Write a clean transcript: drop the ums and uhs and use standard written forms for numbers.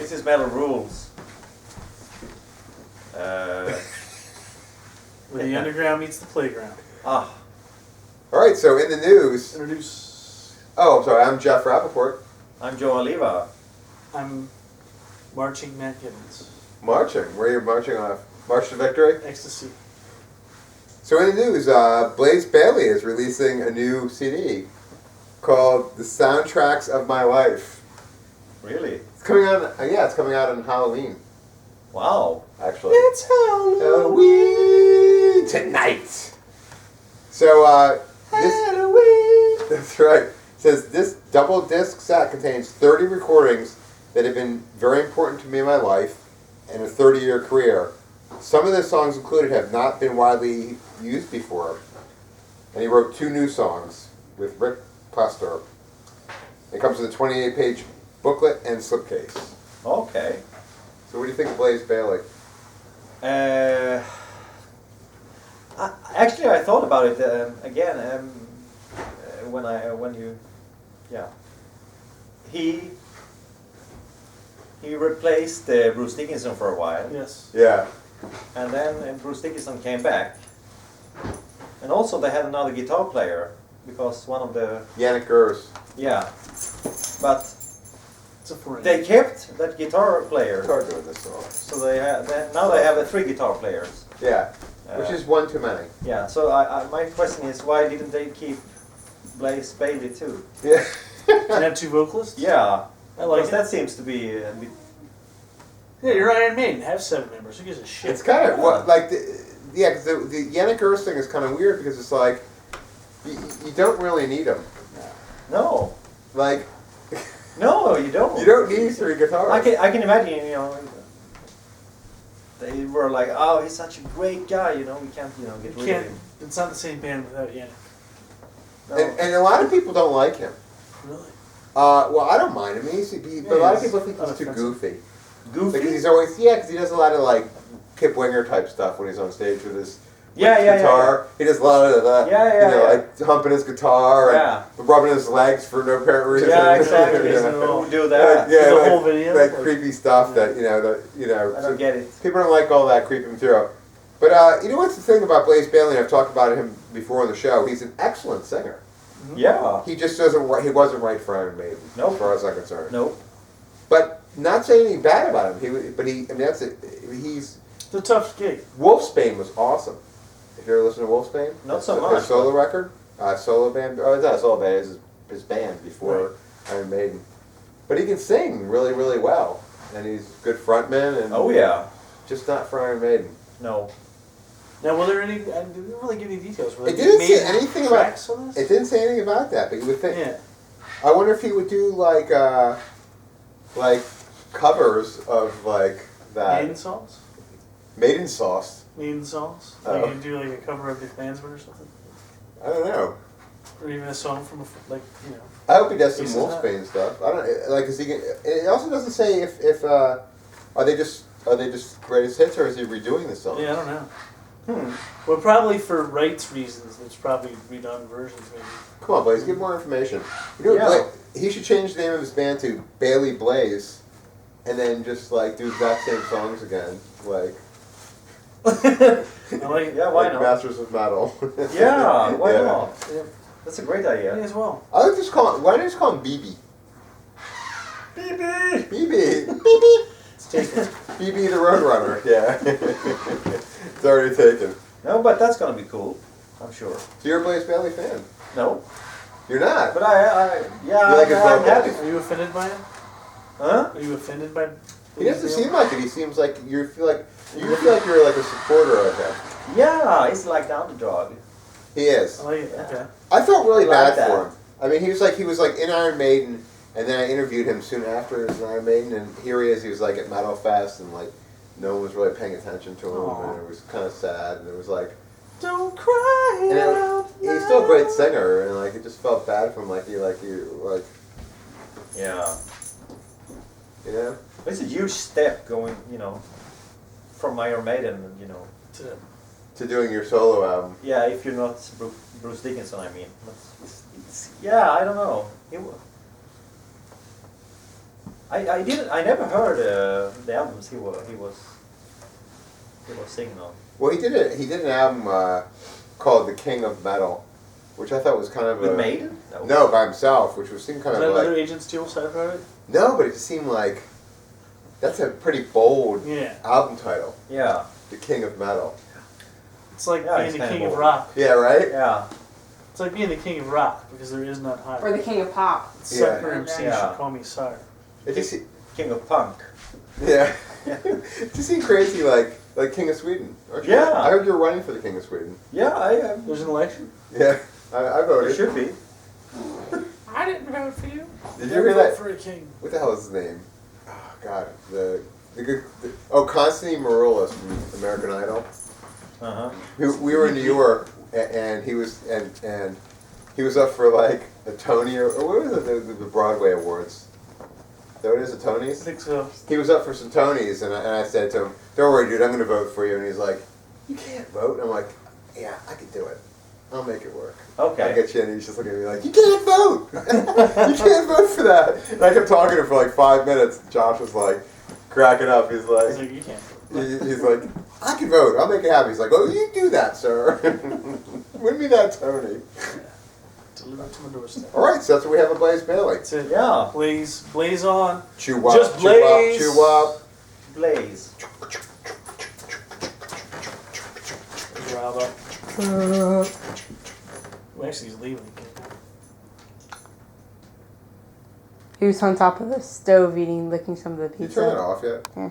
This is Metal Rules. Where the underground meets the playground. Ah. All right, so in the news... Introduce... Oh, I'm sorry, I'm Jeff Rappaport. I'm Joe Oliva. I'm marching Matt Gibbons. Marching? Where are you marching off? March to Victory? Ecstasy. So in the news, Bayley is releasing a new CD called The Soundtracks of My Life. Really? It's coming out, it's coming out on Halloween. Wow. Actually. It's Halloween tonight. So, Halloween. That's right. It says this double disc set contains 30 recordings that have been very important to me in my life and a 30-year career. Some of the songs included have not been widely used before. And he wrote 2 new songs with Rick Puster. It comes with a 28-page booklet and slipcase. Okay. So what do you think of Blaze Bayley? Actually, I thought about it again he replaced Bruce Dickinson for a while. Yes. Yeah. And then Bruce Dickinson came back. And also they had another guitar player because one of the... Yannick Gers. Yeah. But It's a foreign. they kept that guitar player. It's hard doing this song. So now they have 3 guitar players. Yeah. Which is one too many. Yeah, so my question is, why didn't they keep Blaze Bayley too? Yeah. Can have 2 vocalists? Yeah, I like because it. that seems to be a bit... Yeah, you're Iron Maiden. Have 7 members. Who gives a shit? It's kind of because the Yannick Gers thing is kind of weird because it's like you don't really need them. No. Like No, you don't. you don't need 3 guitars. I can imagine, they were like, oh, he's such a great guy, we can't, get rid of him. It's not the same band without Yannick. No. And a lot of people don't like him. Really? Well, I don't mind him. But a lot of he's people think he's too unoffensive. goofy. Goofy? Because he's always because he does a lot of like Kip Winger type stuff when he's on stage with his Yeah. guitar. He does a lot of the like humping his guitar and rubbing his legs for no apparent reason. Yeah, exactly. Yeah. Who do that? The like, whole video? like creepy stuff that I so don't get it. people don't like all that creeping through. But what's the thing about Blaze Bayley? I've talked about him before on the show. He's an excellent singer. Yeah. He just doesn't. He wasn't right for Iron Maiden, Nope. as far as I'm concerned. Nope. But not saying anything bad about him. That's it. He's It's a tough gig. Wolfsbane was awesome. If you ever listen to Wolfsbane, Not so Their much. solo record, solo band. Oh, it's not a solo band. It's his band before Iron Maiden. But he can sing really, really well, and he's a good frontman. And Oh yeah. just not for Iron Maiden. No. Now, were there any? They didn't really give any details. Were It they didn't made say anything about. tracks on this? It didn't say anything about that, but you would think. Yeah. I wonder if he would do like covers of like that Maiden songs. Maiden sauce. Maiden songs. Oh. Like you do like a cover of the Klansman or something, I don't know. or even a song from I hope he does some He says that. Wolfsbane stuff. I don't like. Is he? It also doesn't say if are they just greatest hits or is he redoing the song? Yeah, I don't know. Well, probably for rights reasons. There's probably redone versions maybe. Come on, Blaze, give more information. You know, he should change the name of his band to Bayley Blaze, and then just like do the exact same songs again, like. I like it. Yeah, why like not? Masters of Metal. Yeah, why Yeah. not? Yeah. That's a great Me idea. as well. I like just call him. Why don't you just call him BB? BB. BB. It's taken. BB the Roadrunner. Yeah. It's already taken. No, but that's gonna be cool. I'm sure. So you're a Blaze Bayley fan? No, You're not. but You like his I'm vocals? happy. Are you offended by it? Huh? Are you offended by? He doesn't seem like it. He seems like you feel like you're like a supporter of him. Yeah, he's like the underdog. He is. I like it. Yeah. Okay. I felt really I like bad that. for him. I mean, he was like in Iron Maiden, and then I interviewed him soon after he was in Iron Maiden, and here he is. He was like at Metal Fest, and like no one was really paying attention to him, Aw. and it was kind of sad, and it was like. Don't cry And out he's still a great loud. singer, and like it just felt bad for him, like you Yeah. know. It's a huge step going, from Iron Maiden, To doing your solo album. Yeah, if you're not Bruce Dickinson, I mean. Yeah, I don't know. I never heard the albums he was singing on. Well, he did an album called "The King of Metal," which I thought was kind of With Maiden? No, by himself, which was seemed kind Is of that like another Agent Steel side project? no, but it just seemed like that's a pretty bold Yeah. album title, Yeah. "The King of Metal." It's like Yeah, being it's the kinda king of bold. rock. Yeah, right. Yeah. It's like being the king of rock because there is none Or higher. the king of pop. Sucker MC Yeah. should call me sire. It just King of Punk. yeah, it just seemed crazy, like King of Sweden. Aren't you? Yeah. I heard you're running for the King of Sweden. Yeah, I am. There's an election. Yeah, I It voted. should be. I didn't vote for you. Did you hear that? For a king. What the hell is his name? Oh God, the good. Constantine Maroulis from American Idol. Uh huh. We were in New York, and he was and he was up for like a Tony or what was it, the Broadway Awards? Is that what it is, the I Tonys? think so. He was up for some Tonys, and I said to him, "Don't worry, dude, I'm going to vote for you." And he's like, "You can't vote." And I'm like, "Yeah, I can do it. I'll make it work. Okay. I'll get you." And he's just looking at me like, "You can't vote. You can't vote for that." And I kept talking to him for like 5 minutes. Josh was like cracking up. He's He's like, like, you can't. he's like, "I can vote. I'll make it happen." He's like, "Oh, you do that, sir. Win me that Tony." Deliver it to my doorstep. All right, so that's what we have at Blaze Bayley. That's it. Yeah. Blaze on. Chew up, Just chew up, blaze. chew up. Blaze. Grab up. Well, actually, he's leaving. He was on top of the stove licking some of the You pizza. turn it off yet? Yeah.